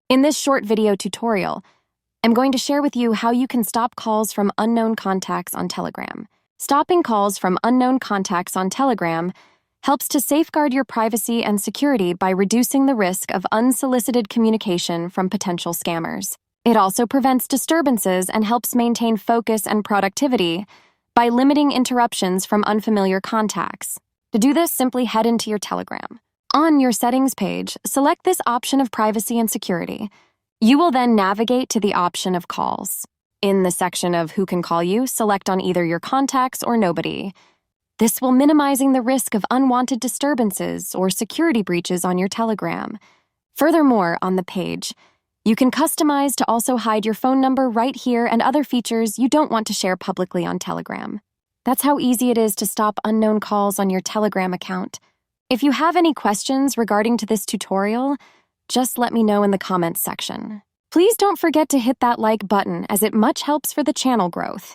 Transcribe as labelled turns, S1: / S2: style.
S1: In this short video tutorial, I'm going to share with you how you can stop calls from unknown contacts on Telegram. Stopping calls from unknown contacts on Telegram helps to safeguard your privacy and security by reducing the risk of unsolicited communication from potential scammers. It also prevents disturbances and helps maintain focus and productivity by limiting interruptions from unfamiliar contacts. To do this, simply head into your Telegram. On your settings page, select this option of privacy and security. You will then navigate to the option of calls. In the section of who can call you, select on either your contacts or nobody. This will minimizing the risk of unwanted disturbances or security breaches on your Telegram. Furthermore, on the page, you can customize to also hide your phone number right here and other features you don't want to share publicly on Telegram. That's how easy it is to stop unknown calls on your Telegram account. If you have any questions regarding to this tutorial, just let me know in the comments section. Please don't forget to hit that like button as it much helps for the channel growth.